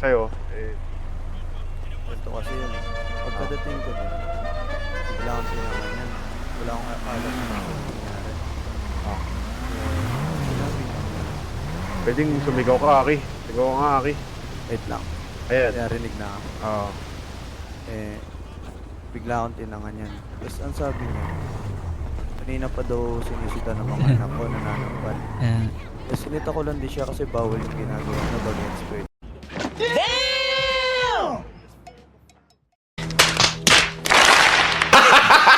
sa'yo, eh, Ganito kasi yun. Pagkadating ko doon, bigla akong tinangan yan. Wala akong alam na nangyari. Sinabi niya, pwedeng sumigaw ka, Aki. Sigaw ka nga, Aki. wait lang. Ayan. Narinig na ako. Oo. Bigla akong tinangan yan. Tapos ang sabi niya, kanina pa daw sinisita ng mga anak ko na nanambal. Tapos sinita ko lang din siya kasi bawal yung ginagawa na against ko.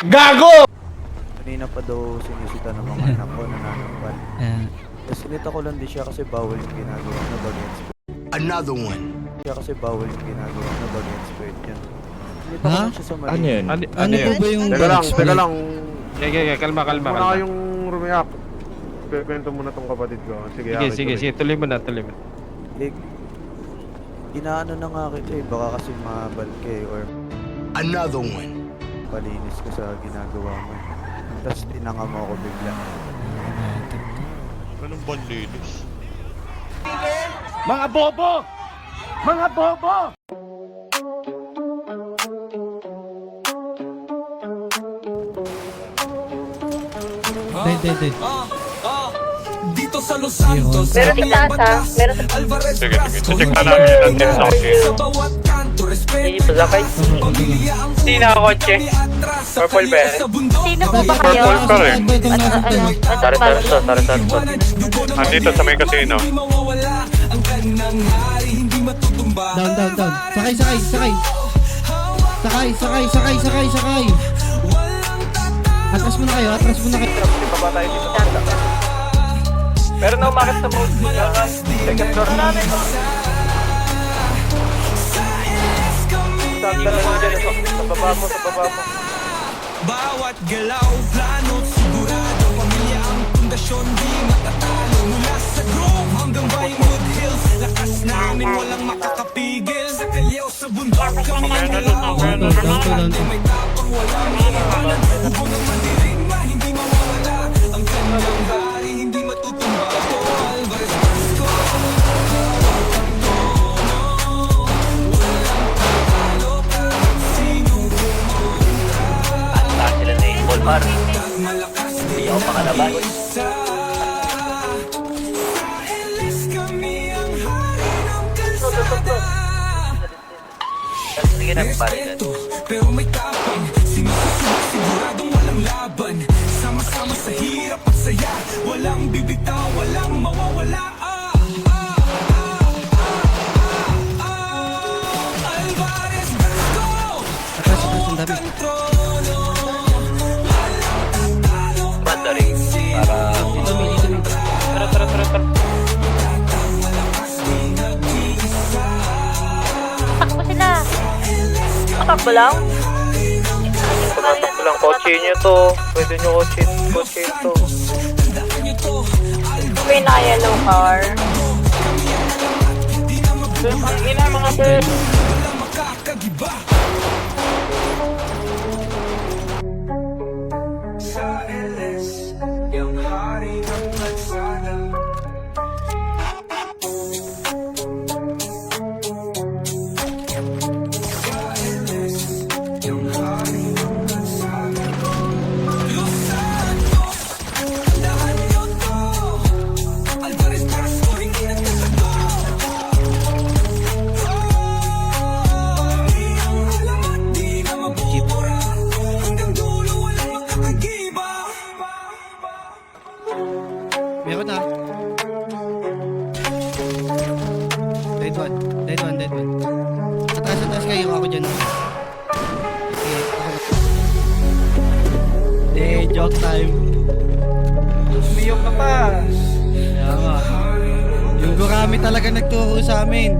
Gago! Kanina pa daw sinisita ng mga anak ko na nanambal. Tapos sinita ko lang din siya kasi bawal yung ginagawa na against ko. Another one. Siya kasi bawal yung ginagawa na against ko yun. Sinita ko lang siya sa mali. Ano yun? Ano po ba yung Teka lang. Kalma. Muna kayong rumiyak. Kwento muna tong kapatid ko. Sige, Aki, Sige, tuloy mo na. Eh, inaano na nga kita eh. Baka kasi mabal ka eh. Or Another one. palinis ka sa ginagawa mo. Tapos tinanga mo ako bigla. Anong banlinis? Mga bobo! Mga bobo! Dead. Dito sa Los Santos, Meron si Tasa, meron sa Alvarez, Sige. Check na namin yung natin sa sa bawat kanto, respeto Sakay. pamilya ang Hindi nakakotse. Purple ba yan? Sino po ba kayo? Purple pa rin. Sorry. Andito sa may casino. Down. Sakay. Atras muna kayo. Meron na umakit sa boat. Second floor namin. Sa baba mo. Bawat galaw, plano, sigurado pamilya ang pundasyon, di matatalo. Mula sa Grove hanggang Vinewood Hills, lakas namin walang makakapigil. Sa kalyew, sa bundok kami ang Down. may tapang walang iiwanan. Ubo ng mandirigma, hindi mawawala. Ang kanyang hari, hindi matutumba. Alvarez Vasco, Sila na yung ballpark. Hindi ako makalaban. Sige na, pare. pero may tapang, sinususunod siguradong walang laban. Sama-sama sa hirap at saya, walang bibitaw, walang mawawala. Alvarez Vasco, Atras, ang dami. Banda rin. Para... Tara. Takbo sila. Takbo lang? Takbo lang. Kotse nyo to. Pwede nyo kotse to. May na-yellow car. Ang ina mga bird. Sa LS, yung hari ng lansana. Sa LS, yung hari ng lansana. Los Santos, tandaan nyo to. Alvarez Vasco, hindi nagtasago. Hindi ang alamat, di na mabubura. Hanggang dulo, walang makakagiba. Meron na. Dead one. Atras kayo. Ako dyan. Okay, ako. Joke time. Umiyok ka pa. Kaya nga. Yung Gurami talaga nagturo sa amin.